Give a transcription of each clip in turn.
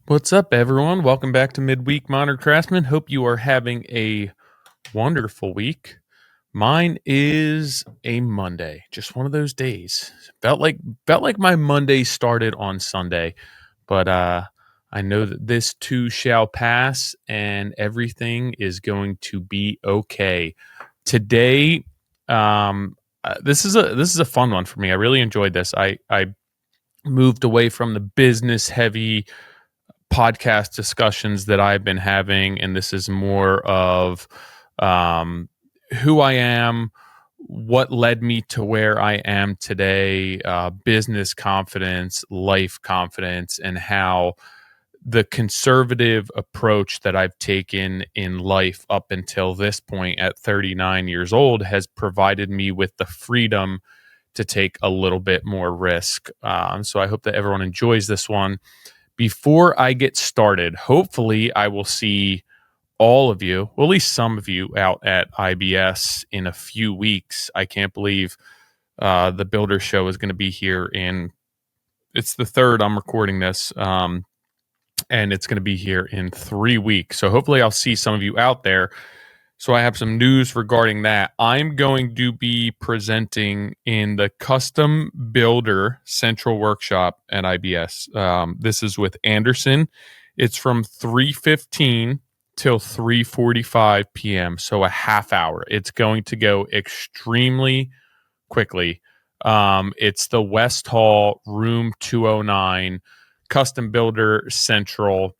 What's up, everyone? Welcome back to Midweek Modern Craftsman. Hope you are having a wonderful week. Mine is a Monday, just one of those days. Felt like my Monday started on Sunday, but I know that this too shall pass, and everything is going to be okay. Today, this is a fun one for me. I really enjoyed this. I moved away from the business heavy podcast discussions that I've been having, and this is more of who I am, what led me to where I am today, business confidence, life confidence, and how the conservative approach that I've taken in life up until this point at 39 years old has provided me with the freedom to take a little bit more risk. So I hope that everyone enjoys this one. Before I get started, hopefully I will see all of you, well, at least some of you, out at IBS in a few weeks. I can't believe the Builder Show is going to be here it's the 3rd I'm recording this, and it's going to be here in 3 weeks. So hopefully I'll see some of you out there. So I have some news regarding that. I'm going to be presenting in the Custom Builder Central Workshop at IBS. This is with Anderson. It's from 3:15 till 3:45 p.m., so a half hour. It's going to go extremely quickly. It's the West Hall, room 209, Custom Builder Central.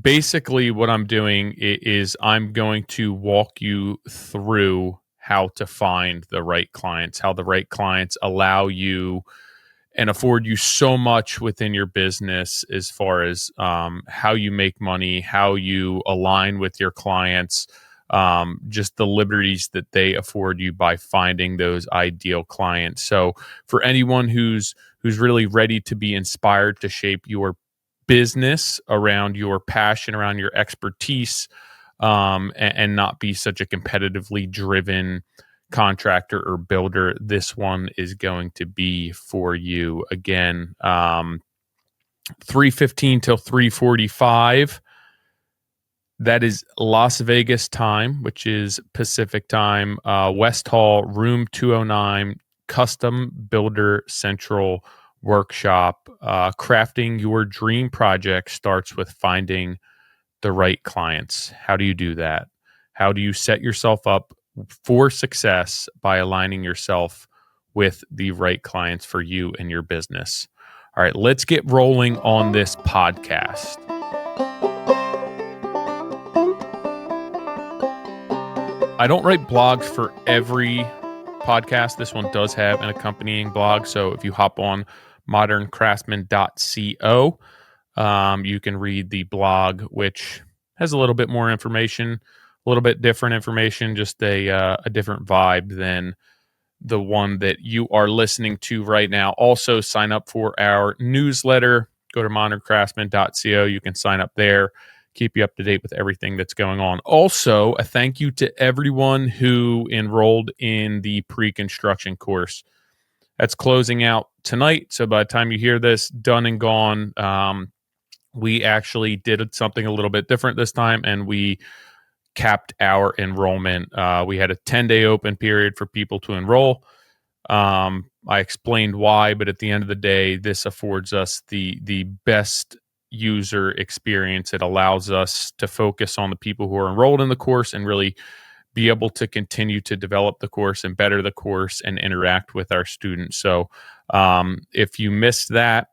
Basically what I'm doing is I'm going to walk you through how to find the right clients, how the right clients allow you and afford you so much within your business as far as how you make money, how you align with your clients, just the liberties that they afford you by finding those ideal clients. So for anyone who's really ready to be inspired to shape your business around your passion, around your expertise, and not be such a competitively driven contractor or builder, this one is going to be for you. Again, 3:15 till 3:45. That is Las Vegas time, which is Pacific time. West Hall, room 209, Custom Builder Central Workshop. Crafting your dream project starts with finding the right clients. How do you do that? How do you set yourself up for success by aligning yourself with the right clients for you and your business? All right, let's get rolling on this podcast. I don't write blogs for every podcast. This one does have an accompanying blog. So if you hop on moderncraftsman.co, you can read the blog, which has a little bit more information, a little bit different information, just a different vibe than the one that you are listening to right now. Also, sign up for our newsletter. Go to moderncraftsman.co. You can sign up there, keep you up to date with everything that's going on. Also, a thank you to everyone who enrolled in the Preconstruction course. That's closing out tonight. So by the time you hear this, done and gone. We actually did something a little bit different this time, and we capped our enrollment. We had a 10-day open period for people to enroll. I explained why, but at the end of the day, this affords us the best user experience. It allows us to focus on the people who are enrolled in the course and really be able to continue to develop the course and better the course and interact with our students. So if you missed that,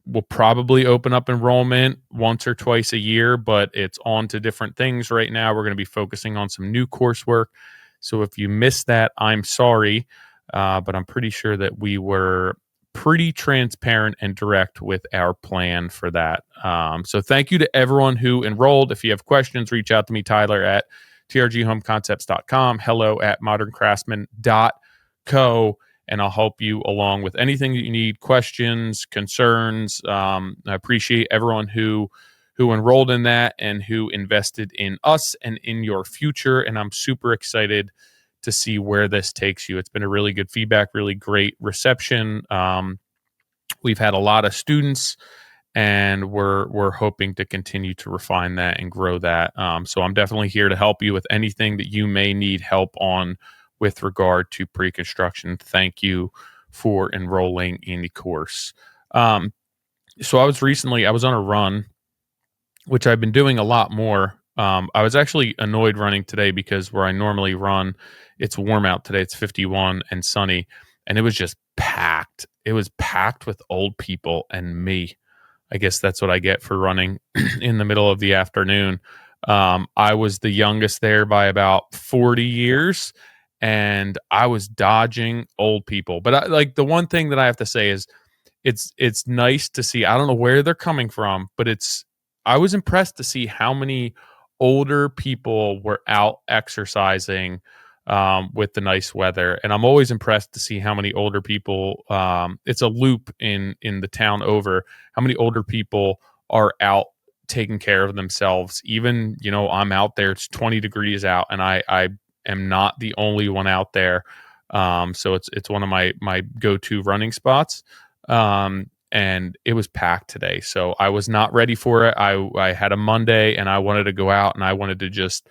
we'll probably open up enrollment once or twice a year, but it's on to different things right now. We're going to be focusing on some new coursework. So if you missed that, I'm sorry, but I'm pretty sure that we were pretty transparent and direct with our plan for that. So thank you to everyone who enrolled. If you have questions, reach out to me, Tyler, at trghomeconcepts.com, hello at moderncraftsman.co. And I'll help you along with anything that you need, questions, concerns. I appreciate everyone who enrolled in that and who invested in us and in your future. And I'm super excited to see where this takes you. It's been a really good feedback, really great reception. We've had a lot of students and we're hoping to continue to refine that and grow that. So I'm definitely here to help you with anything that you may need help on with regard to pre-construction. Thank you for enrolling in the course. So I was on a run, which I've been doing a lot more. I was actually annoyed running today because where I normally run, it's warm out today. It's 51 and sunny, and it was just packed. It was packed with old people and me. I guess that's what I get for running in the middle of the afternoon. I was the youngest there by about 40 years, and I was dodging old people. But the one thing that I have to say is it's nice to see. I don't know where they're coming from, but I was impressed to see how many older people were out exercising with the nice weather, and I'm always impressed to see how many older people. It's a loop in the town over. How many older people are out taking care of themselves? Even I'm out there. It's 20 degrees out, and I am not the only one out there. So it's one of my go-to running spots. And it was packed today, so I was not ready for it. I had a Monday, and I wanted to go out, and I wanted to just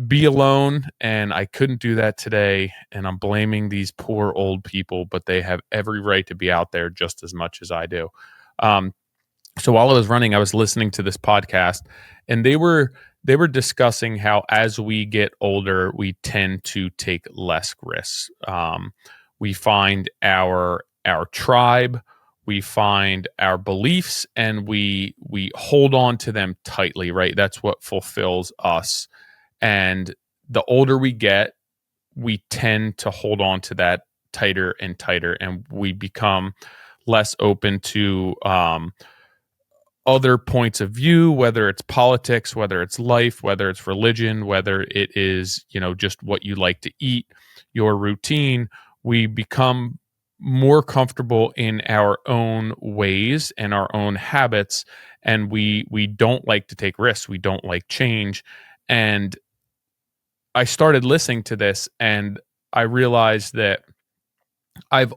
be alone, and I couldn't do that today. And I'm blaming these poor old people, but they have every right to be out there just as much as I do. So while I was running, I was listening to this podcast, and they were discussing how as we get older, we tend to take less risks. We find our tribe, we find our beliefs, and we hold on to them tightly, right? That's what fulfills us. And the older we get, we tend to hold on to that tighter and tighter, and we become less open to other points of view, whether it's politics, whether it's life, whether it's religion, whether it is, just what you like to eat, your routine. We become more comfortable in our own ways and our own habits, and we don't like to take risks. We don't like change. And I started listening to this, and I realized that I've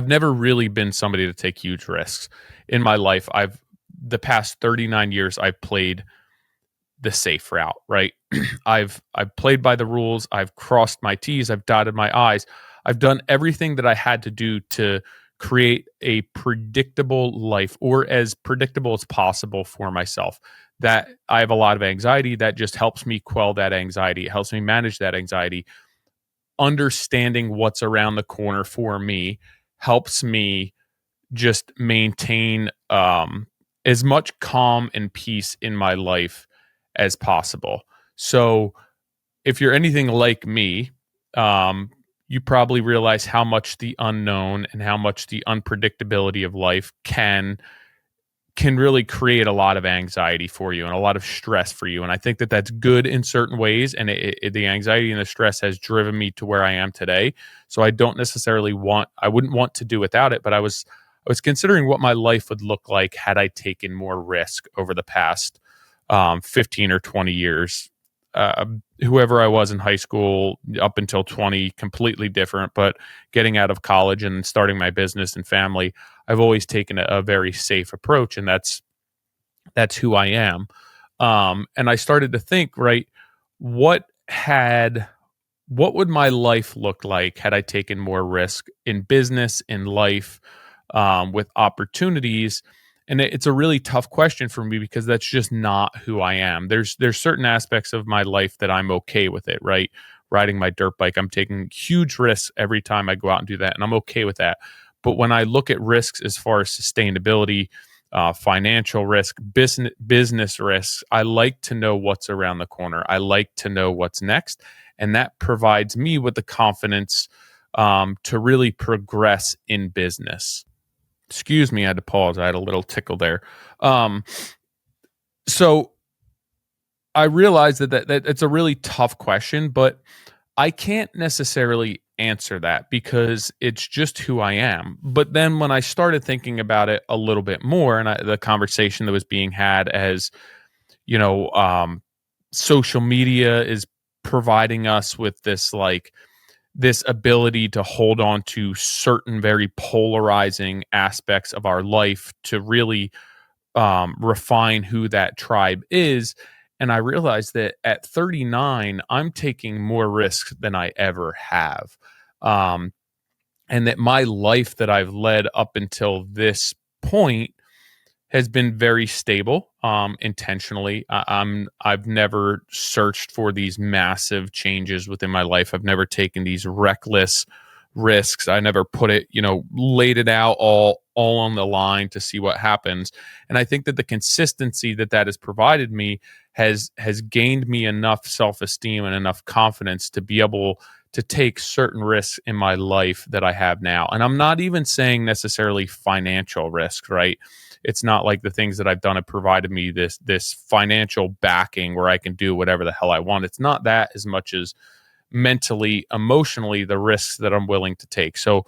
never really been somebody to take huge risks in my life. The past 39 years I've played the safe route, right? I've played by the rules. I've crossed my T's. I've dotted my I's. I've done everything that I had to do to create a predictable life, or as predictable as possible for myself. That I have a lot of anxiety. That just helps me quell that anxiety. It helps me manage that anxiety. Understanding what's around the corner for me helps me just maintain as much calm and peace in my life as possible. So if you're anything like me, you probably realize how much the unknown and how much the unpredictability of life can really create a lot of anxiety for you and a lot of stress for you. And I think that that's good in certain ways. And the anxiety and the stress has driven me to where I am today. So I don't necessarily I wouldn't want to do without it, but I was considering what my life would look like had I taken more risk over the past 15 or 20 years. Whoever I was in high school up until 20, completely different, but getting out of college and starting my business and family, I've always taken a very safe approach, and that's who I am. And I started to think, right, what would my life look like had I taken more risk in business, in life, with opportunities? And it's a really tough question for me because that's just not who I am. There's certain aspects of my life that I'm okay with it, right? Riding my dirt bike, I'm taking huge risks every time I go out and do that, and I'm okay with that. But when I look at risks as far as sustainability, financial risk, business risks, I like to know what's around the corner. I like to know what's next, and that provides me with the confidence to really progress in business. Excuse me, I had to pause. I had a little tickle there. So I realized that it's a really tough question, but I can't necessarily answer that because it's just who I am. But then when I started thinking about it a little bit more, and the conversation that was being had as, social media is providing us with this ability to hold on to certain very polarizing aspects of our life to really refine who that tribe is. And I realized that at 39, I'm taking more risks than I ever have. And that my life that I've led up until this point has been very stable, intentionally. I've never searched for these massive changes within my life. I've never taken these reckless risks. I never put it, laid it out all on the line to see what happens. And I think that the consistency that has provided me has gained me enough self-esteem and enough confidence to be able to take certain risks in my life that I have now. And I'm not even saying necessarily financial risks, right? It's not like the things that I've done have provided me this financial backing where I can do whatever the hell I want. It's not that as much as mentally, emotionally, the risks that I'm willing to take. So,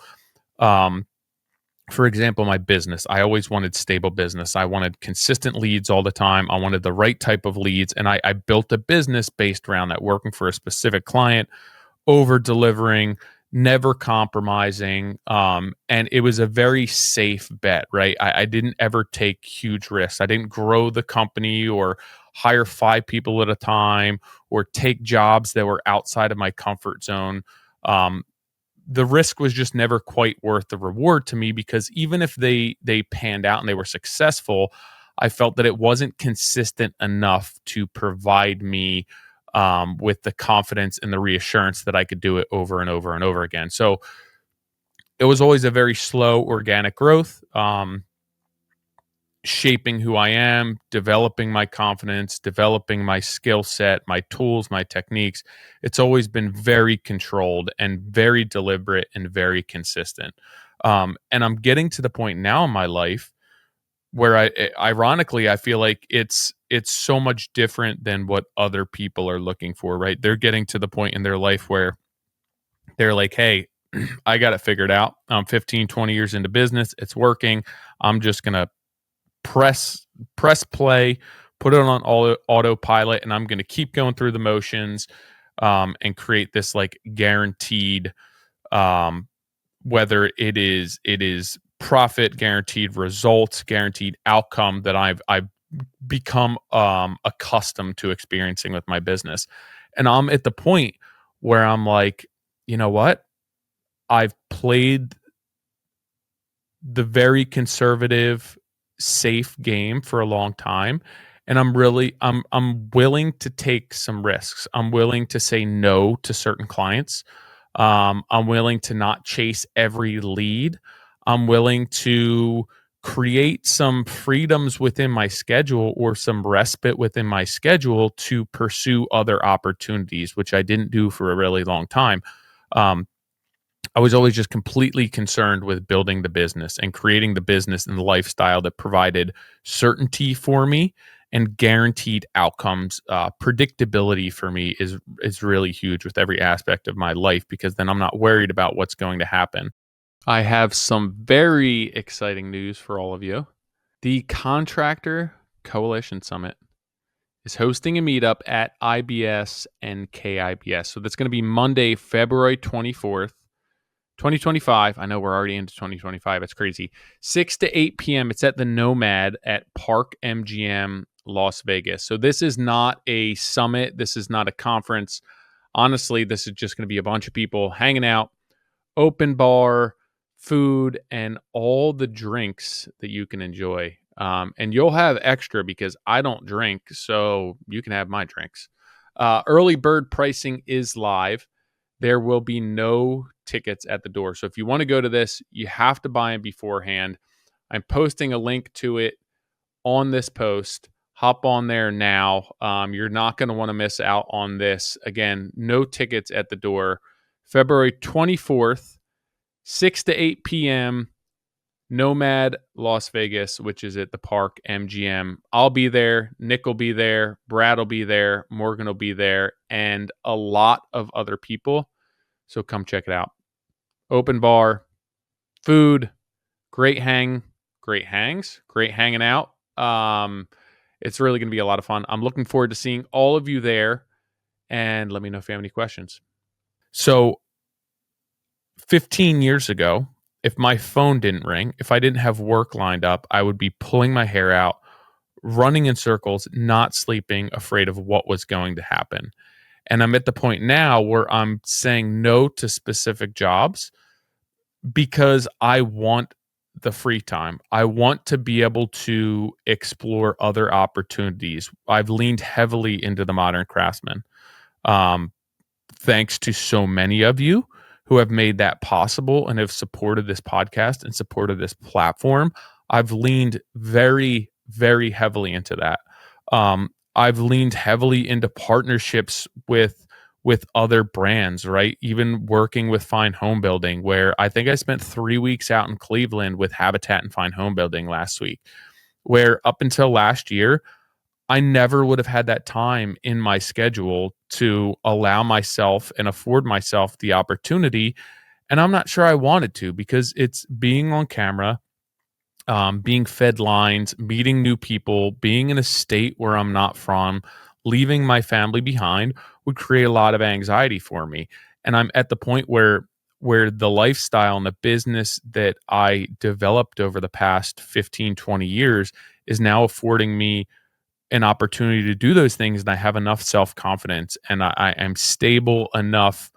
for example, my business, I always wanted stable business. I wanted consistent leads all the time. I wanted the right type of leads. And I built a business based around that, working for a specific client, over delivering, never compromising. And it was a very safe bet, right? I didn't ever take huge risks. I didn't grow the company or hire 5 people at a time or take jobs that were outside of my comfort zone. The risk was just never quite worth the reward to me, because even if they panned out and they were successful, I felt that it wasn't consistent enough to provide me with the confidence and the reassurance that I could do it over and over and over again. So it was always a very slow organic growth, shaping who I am, developing my confidence, developing my skill set, my tools, my techniques. It's always been very controlled and very deliberate and very consistent. And I'm getting to the point now in my life where ironically, I feel like it's so much different than what other people are looking for, right? They're getting to the point in their life where they're like, hey, I got it figured out. I'm 15, 20 years into business. It's working. I'm just going to press play, put it on autopilot, and I'm going to keep going through the motions, and create this like guaranteed, whether it is profit, guaranteed results, guaranteed outcome that I've become accustomed to experiencing with my business. And I'm at the point where I'm like, you know what? I've played the very conservative, safe game for a long time, and I'm willing to take some risks. I'm willing to say no to certain clients. I'm willing to not chase every lead. I'm willing to create some freedoms within my schedule or some respite within my schedule to pursue other opportunities, which I didn't do for a really long time. I was always just completely concerned with building the business and creating the business and the lifestyle that provided certainty for me and guaranteed outcomes. Predictability for me is really huge with every aspect of my life, because then I'm not worried about what's going to happen. I have some very exciting news for all of you. The Contractor Coalition Summit is hosting a meetup at IBS and KIBS. So that's going to be Monday, February 24th. 2025. I know we're already into 2025. It's crazy. 6 to 8 p.m. It's at the Nomad at Park MGM, Las Vegas. So this is not a summit. This is not a conference. Honestly, this is just going to be a bunch of people hanging out, open bar, food, and all the drinks that you can enjoy. And you'll have extra because I don't drink, so you can have my drinks. Early bird pricing is live. There will be no tickets at the door. So if you want to go to this, you have to buy them beforehand. I'm posting a link to it on this post. Hop on there now. You're not going to want to miss out on this. Again, no tickets at the door. February 24th, 6 to 8 p.m., Nomad, Las Vegas, which is at the Park MGM. I'll be there. Nick will be there. Brad will be there. Morgan will be there. And a lot of other people. So come check it out. Open bar, food, great hanging out. It's really going to be a lot of fun. I'm looking forward to seeing all of you there, and let me know if you have any questions. So 15 years ago, if my phone didn't ring, if I didn't have work lined up, I would be pulling my hair out, running in circles, not sleeping, afraid of what was going to happen. And I'm at the point now where I'm saying no to specific jobs because I want the free time. I want to be able to explore other opportunities. I've leaned heavily into the Modern Craftsman. Um, Thanks to so many of you who have made that possible and have supported this podcast and supported this platform. I've leaned very, very heavily into that. I've leaned heavily into partnerships with other brands, right? Even working with Fine Home Building, where I think I spent 3 weeks out in Cleveland with Habitat and Fine Home Building last week, where up until last year, I never would have had that time in my schedule to allow myself and afford myself the opportunity. And I'm not sure I wanted to, because it's being on camera, being fed lines, meeting new people, being in a state where I'm not from, leaving my family behind would create a lot of anxiety for me. And I'm at the point where the lifestyle and the business that I developed over the past 15, 20 years is now affording me an opportunity to do those things, and I have enough self-confidence, and I am stable enough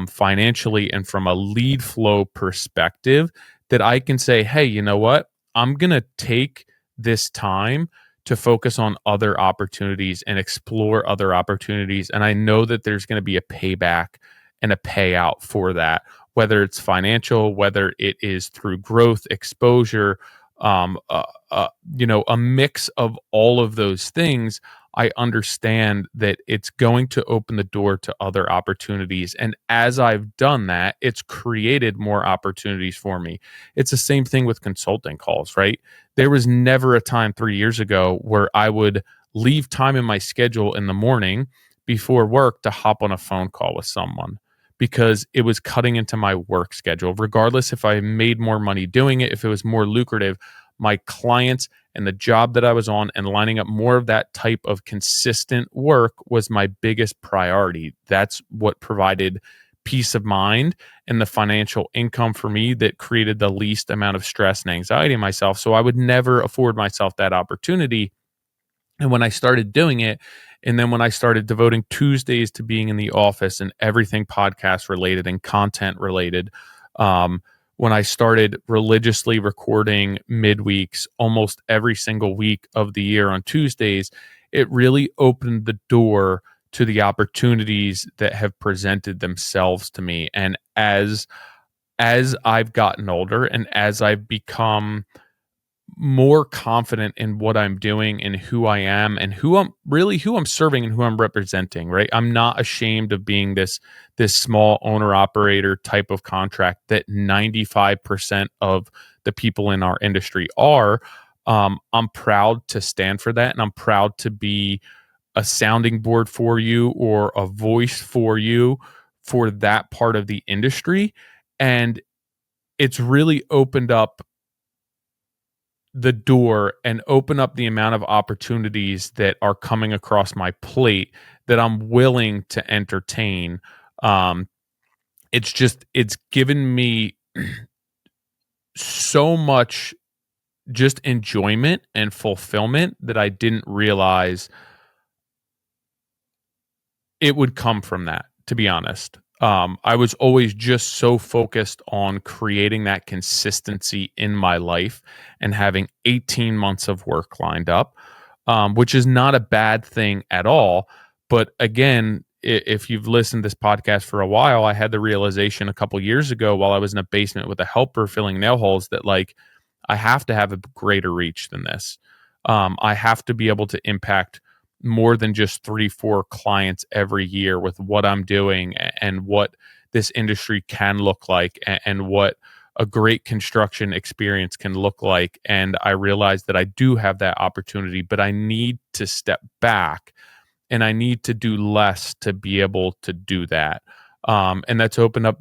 financially and from a lead flow perspective that I can say, hey, you know what? I'm going to take this time to focus on other opportunities and explore other opportunities. And I know that there's going to be a payback and a payout for that, whether it's financial, whether it is through growth, exposure, a mix of all of those things. I understand that it's going to open the door to other opportunities. And as I've done that, it's created more opportunities for me. It's the same thing with consulting calls, right? There was never a time 3 years ago where I would leave time in my schedule in the morning before work to hop on a phone call with someone, because it was cutting into my work schedule. Regardless if I made more money doing it, if it was more lucrative, my clients and the job that I was on and lining up more of that type of consistent work was my biggest priority. That's what provided peace of mind and the financial income for me that created the least amount of stress and anxiety in myself. So I would never afford myself that opportunity. And when I started doing it, and then when I started devoting Tuesdays to being in the office and everything podcast related and content related, when I started religiously recording midweeks almost every single week of the year on Tuesdays, it really opened the door to the opportunities that have presented themselves to me. And as I've gotten older and as I've become more confident in what I'm doing and who I am and who I'm serving and who I'm representing, right? I'm not ashamed of being this small owner operator type of contract that 95% of the people in our industry are. I'm proud to stand for that, and I'm proud to be a sounding board for you or a voice for you for that part of the industry. And it's really opened up the door and open up the amount of opportunities that are coming across my plate that I'm willing to entertain. It's given me so much just enjoyment and fulfillment that I didn't realize it would come from that, to be honest. I was always just so focused on creating that consistency in my life and having 18 months of work lined up, which is not a bad thing at all. But again, if you've listened to this podcast for a while, I had the realization a couple years ago while I was in a basement with a helper filling nail holes that, like, I have to have a greater reach than this. I have to be able to impact more than just 3-4 clients every year with what I'm doing and what this industry can look like and what a great construction experience can look like. And I realized that I do have that opportunity, but I need to step back and I need to do less to be able to do that. And that's opened up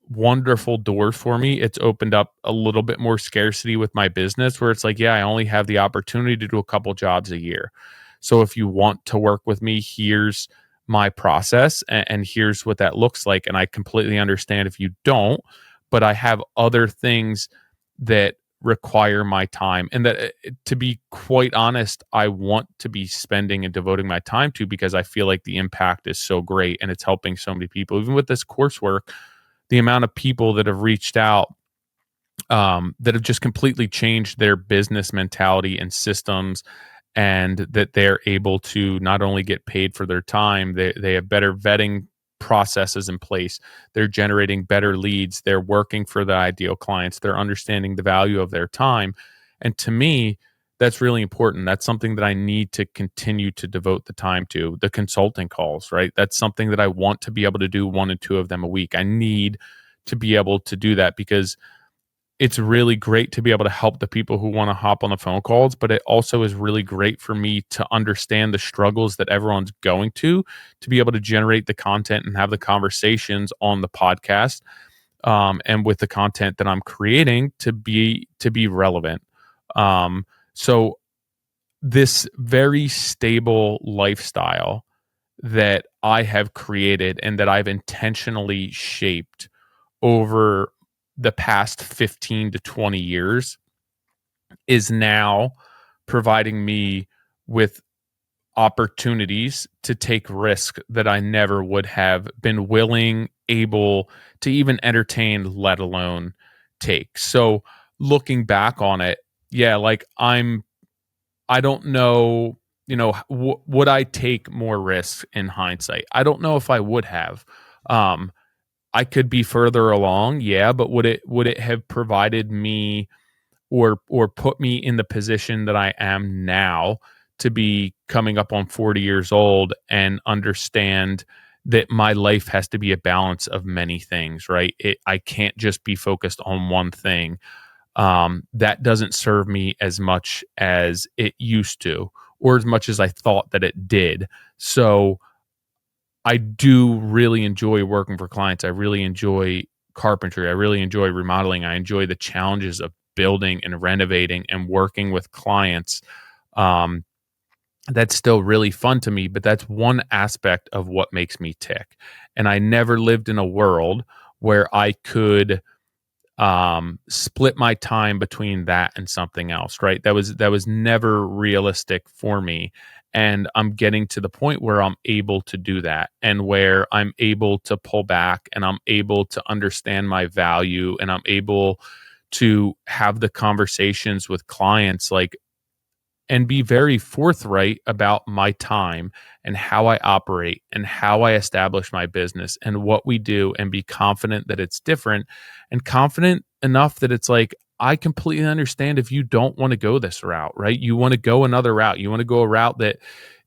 wonderful doors for me. It's opened up a little bit more scarcity with my business where it's like, yeah, I only have the opportunity to do a couple jobs a year. So if you want to work with me, here's my process and here's what that looks like. And I completely understand if you don't, but I have other things that require my time, and that, to be quite honest, I want to be spending and devoting my time to, because I feel like the impact is so great and it's helping so many people. Even with this coursework, the amount of people that have reached out, that have just completely changed their business mentality and systems, and that they're able to not only get paid for their time, they have better vetting processes in place. They're generating better leads. They're working for the ideal clients. They're understanding the value of their time. And to me, that's really important. That's something that I need to continue to devote the time to. The consulting calls, right? That's something that I want to be able to do 1 and 2 of them a week. I need to be able to do that, because it's really great to be able to help the people who want to hop on the phone calls, but it also is really great for me to understand the struggles that everyone's going to be able to generate the content and have the conversations on the podcast, and with the content that I'm creating to be relevant. So this very stable lifestyle that I have created and that I've intentionally shaped over the past 15 to 20 years is now providing me with opportunities to take risk that I never would have been willing, able to even entertain, let alone take. So looking back on it, yeah, like I don't know, would I take more risks in hindsight? I don't know if I would have. Um, I could be further along, yeah, but would it have provided me, or put me in the position that I am now, to be coming up on 40 years old and understand that my life has to be a balance of many things, right? I can't just be focused on one thing. That doesn't serve me as much as it used to, or as much as I thought that it did. So I do really enjoy working for clients. I really enjoy carpentry. I really enjoy remodeling. I enjoy the challenges of building and renovating and working with clients. That's still really fun to me, but that's one aspect of what makes me tick. And I never lived in a world where I could split my time between that and something else, right? That was never realistic for me. And I'm getting to the point where I'm able to do that, and where I'm able to pull back, and I'm able to understand my value, and I'm able to have the conversations with clients, like, and be very forthright about my time and how I operate and how I establish my business and what we do, and be confident that it's different, and confident enough that it's like, I completely understand if you don't want to go this route, right? You want to go another route. You want to go a route that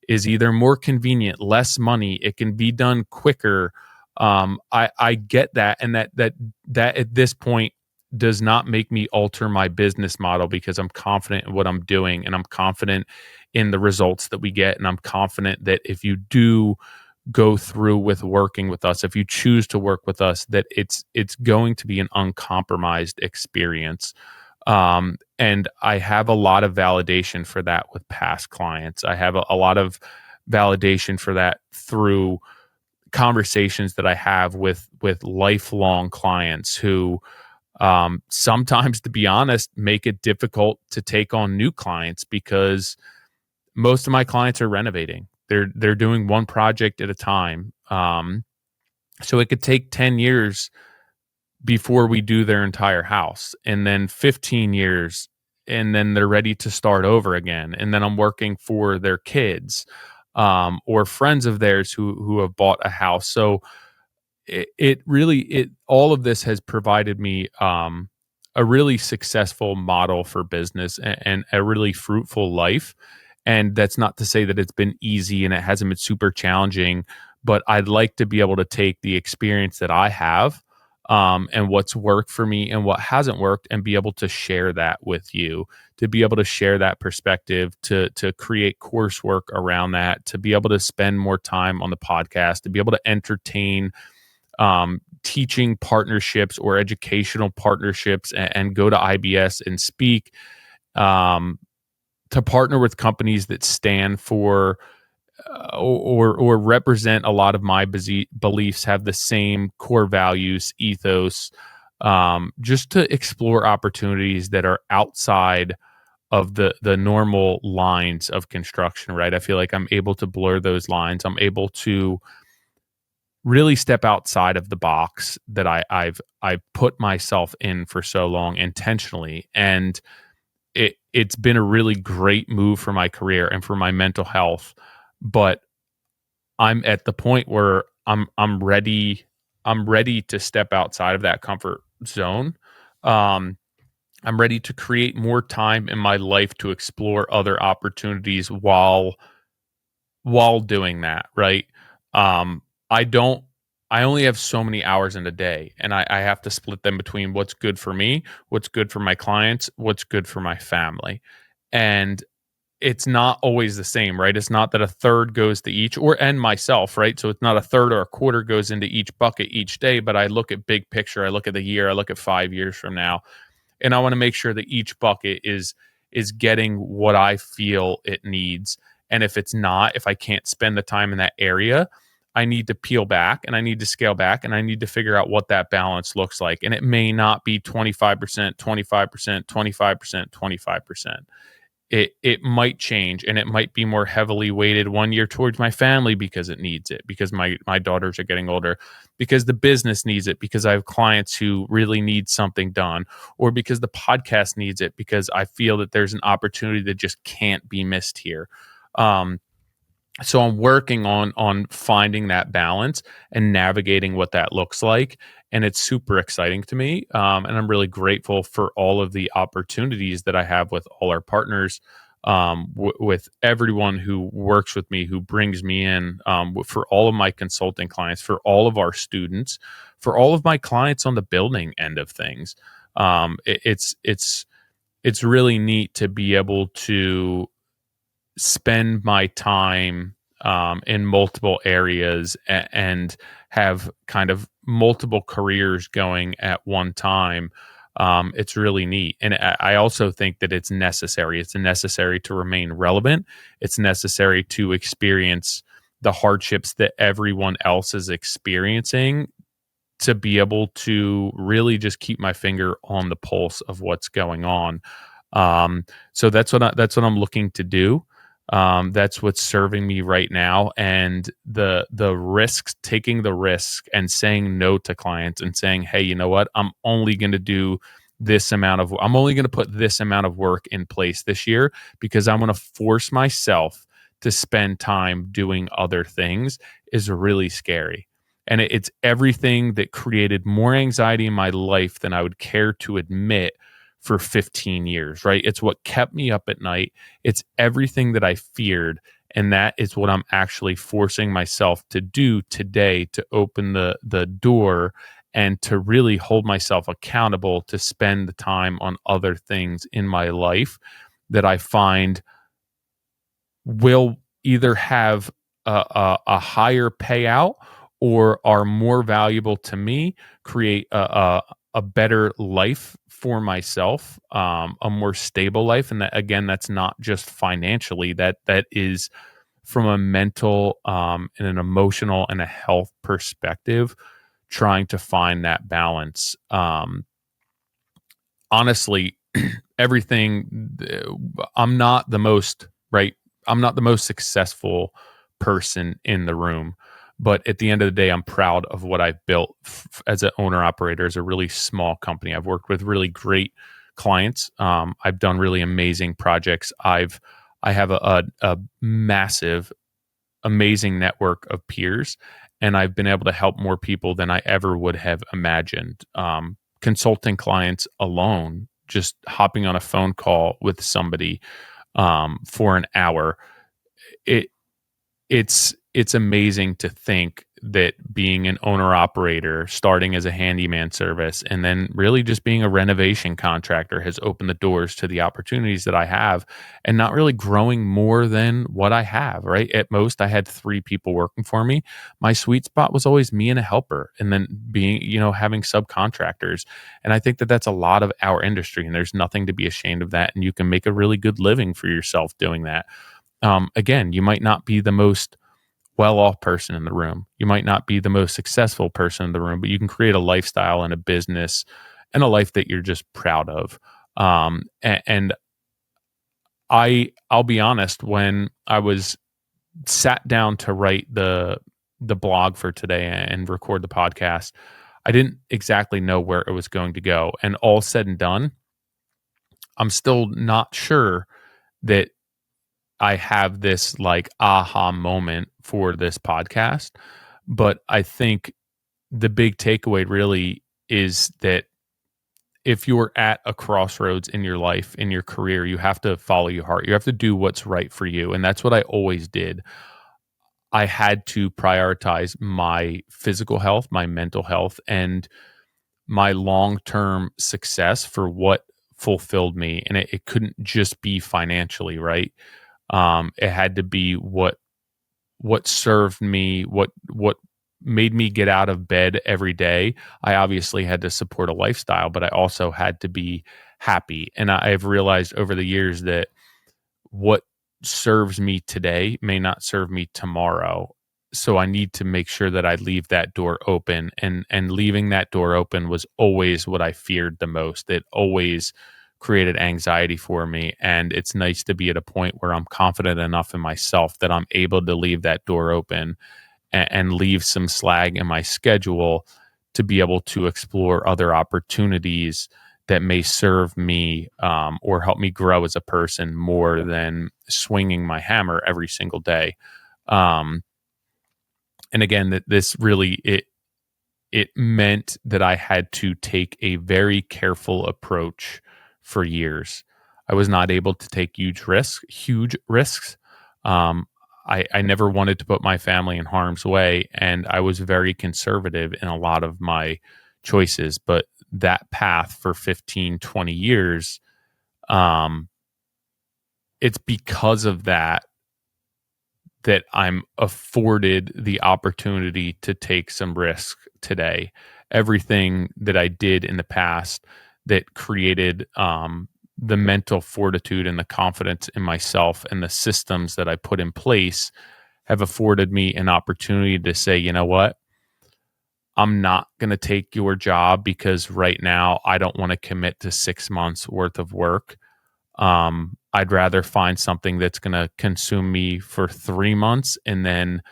is either more convenient, less money, it can be done quicker. I get that. And that at this point does not make me alter my business model, because I'm confident in what I'm doing, and I'm confident in the results that we get. And I'm confident that if you do go through with working with us, if you choose to work with us, that it's going to be an uncompromised experience. And I have a lot of validation for that with past clients. I have a lot of validation for that through conversations that I have with lifelong clients who, sometimes, to be honest, make it difficult to take on new clients, because most of my clients are renovating. They're doing one project at a time. So it could take 10 years before we do their entire house, and then 15 years, and then they're ready to start over again. And then I'm working for their kids, or friends of theirs who have bought a house. So it really all of this has provided me a really successful model for business, and a really fruitful life. And that's not to say that it's been easy and it hasn't been super challenging, but I'd like to be able to take the experience that I have, and what's worked for me and what hasn't worked, and be able to share that with you, to be able to share that perspective, to create coursework around that, to be able to spend more time on the podcast, to be able to entertain teaching partnerships or educational partnerships, and go to IBS and speak, to partner with companies that stand for, or represent a lot of my beliefs, have the same core values, ethos, just to explore opportunities that are outside of the normal lines of construction, right? I feel like I'm able to blur those lines. I'm able to really step outside of the box that I've put myself in for so long intentionally, and it's been a really great move for my career and for my mental health. But I'm at the point where I'm ready to step outside of that comfort zone. Um, I'm ready to create more time in my life to explore other opportunities while doing that, right? Um, I don't I only have so many hours in a day, and I have to split them between what's good for me, what's good for my clients, what's good for my family. And it's not always the same, right? It's not that a third goes to each and myself, right? So it's not a third or a quarter goes into each bucket each day, but I look at big picture, I look at the year, I look at 5 years from now, and I want to make sure that each bucket is getting what I feel it needs. And if it's not, if I can't spend the time in that area, I need to peel back and I need to scale back and I need to figure out what that balance looks like. And it may not be 25%, 25%, 25%, 25%. It might change, and it might be more heavily weighted one year towards my family because it needs it, because my daughters are getting older, because the business needs it, because I have clients who really need something done, or because the podcast needs it, because I feel that there's an opportunity that just can't be missed here. Um, so I'm working on finding that balance and navigating what that looks like, and it's super exciting to me. And I'm really grateful for all of the opportunities that I have with all our partners, with everyone who works with me, who brings me in, for all of my consulting clients, for all of our students, for all of my clients on the building end of things. It's really neat to be able to spend my time, in multiple areas, and have kind of multiple careers going at one time. It's really neat. And I also think that it's necessary. It's necessary to remain relevant. It's necessary to experience the hardships that everyone else is experiencing, to be able to really just keep my finger on the pulse of what's going on. So that's what I'm looking to do. That's what's serving me right now, and the risks, taking the risk and saying no to clients and saying, hey, you know what, I'm only going to put this amount of work in place this year, because I'm going to force myself to spend time doing other things, is really scary. And it's everything that created more anxiety in my life than I would care to admit for 15 years, right? It's what kept me up at night. It's everything that I feared. And that is what I'm actually forcing myself to do today, to open the door and to really hold myself accountable to spend the time on other things in my life that I find will either have a higher payout or are more valuable to me, create a better life for myself, a more stable life. And that, again, that's not just financially, that is from a mental, and an emotional and a health perspective, trying to find that balance. Honestly, everything, I'm not the most, right? I'm not the most successful person in the room, but at the end of the day, I'm proud of what I've built as an owner operator, as a really small company. I've worked with really great clients. I've done really amazing projects. I have a massive, amazing network of peers, and I've been able to help more people than I ever would have imagined. Consulting clients alone, just hopping on a phone call with somebody, for an hour, it it's amazing to think that being an owner operator, starting as a handyman service, and then really just being a renovation contractor, has opened the doors to the opportunities that I have, and not really growing more than what I have, right? At most, I had 3 people working for me. My sweet spot was always me and a helper, and then being, having subcontractors. And I think that that's a lot of our industry, and there's nothing to be ashamed of that. And you can make a really good living for yourself doing that. Again, you might not be the most well-off person in the room. You might not be the most successful person in the room, but you can create a lifestyle and a business and a life that you're just proud of. And I'll be honest, when I was sat down to write the blog for today and record the podcast, I didn't exactly know where it was going to go. And all said and done, I'm still not sure that I have this like aha moment for this podcast. But I think the big takeaway really is that if you're at a crossroads in your life, in your career, you have to follow your heart. You have to do what's right for you. And that's what I always did. I had to prioritize my physical health, my mental health, and my long-term success for what fulfilled me. And it couldn't just be financially, right? It had to be what served me, what made me get out of bed every day. I obviously had to support a lifestyle, but I also had to be happy. And I've realized over the years that what serves me today may not serve me tomorrow. So I need to make sure that I leave that door open. And leaving that door open was always what I feared the most. It always created anxiety for me. And it's nice to be at a point where I'm confident enough in myself that I'm able to leave that door open and leave some slag in my schedule to be able to explore other opportunities that may serve me or help me grow as a person more than swinging my hammer every single day. And again, this really, it meant that I had to take a very careful approach for years. I was not able to take huge risks. I never wanted to put my family in harm's way, and I was very conservative in a lot of my choices. But that path for 15, 20 years, it's because of that I'm afforded the opportunity to take some risk today. Everything that I did in the past that created the mental fortitude and the confidence in myself and the systems that I put in place have afforded me an opportunity to say, you know what? I'm not going to take your job because right now I don't want to commit to 6 months worth of work. I'd rather find something that's going to consume me for 3 months and then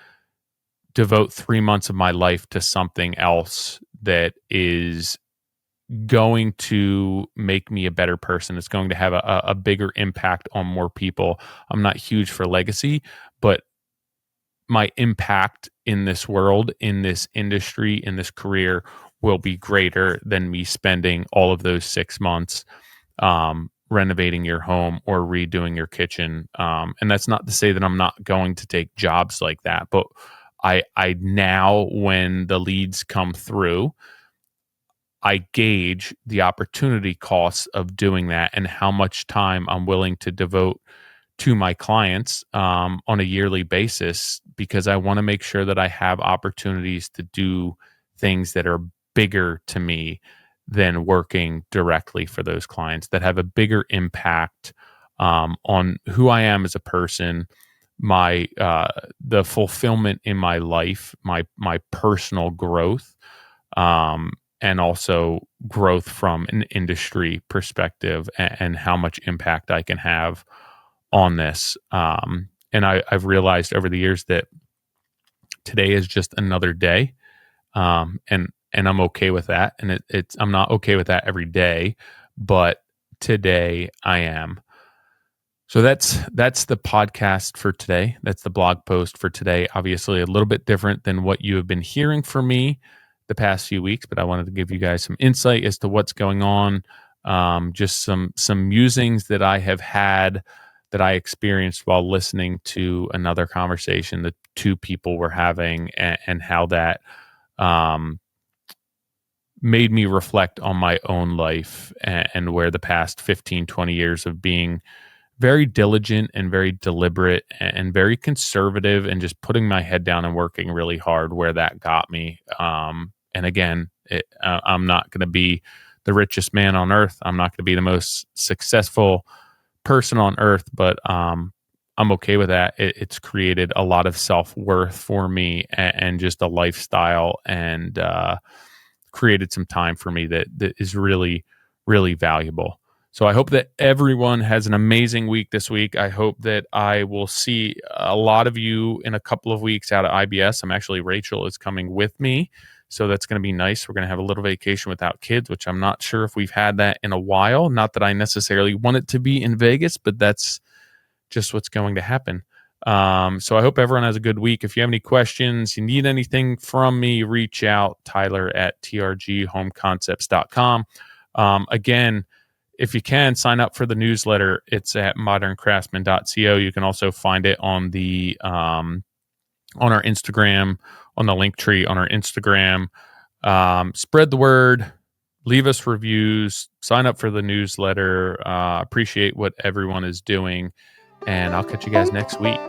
devote 3 months of my life to something else that is going to make me a better person. It's going to have a bigger impact on more people. I'm not huge for legacy, but my impact in this world, in this industry, in this career will be greater than me spending all of those 6 months renovating your home or redoing your kitchen. And that's not to say that I'm not going to take jobs like that, but I now, when the leads come through, I gauge the opportunity costs of doing that and how much time I'm willing to devote to my clients on a yearly basis, because I want to make sure that I have opportunities to do things that are bigger to me than working directly for those clients, that have a bigger impact on who I am as a person, my the fulfillment in my life, my personal growth, and also growth from an industry perspective, and how much impact I can have on this. And I've realized over the years that today is just another day. And I'm okay with that. And I'm not okay with that every day, but today I am. So that's the podcast for today. That's the blog post for today. Obviously a little bit different than what you have been hearing from me the past few weeks, but I wanted to give you guys some insight as to what's going on. Just some musings that I have had, that I experienced while listening to another conversation that two people were having, and how that made me reflect on my own life, and where the past 15, 20 years of being very diligent and very deliberate and very conservative and just putting my head down and working really hard, where that got me. And again, I'm not going to be the richest man on earth. I'm not going to be the most successful person on earth, but I'm okay with that. It's created a lot of self-worth for me, and just a lifestyle, and created some time for me that is really, really valuable. So I hope that everyone has an amazing week this week. I hope that I will see a lot of you in a couple of weeks out at IBS. Rachel is coming with me, so that's going to be nice. We're going to have a little vacation without kids, which I'm not sure if we've had that in a while. Not that I necessarily want it to be in Vegas, but that's just what's going to happen. So I hope everyone has a good week. If you have any questions, you need anything from me, reach out, Tyler at trghomeconcepts.com. Again, if you can, sign up for the newsletter. It's at moderncraftsman.co. You can also find it on the on our Instagram, on the link tree on our Instagram. Spread the word, leave us reviews, sign up for the newsletter. Appreciate what everyone is doing, and I'll catch you guys next week.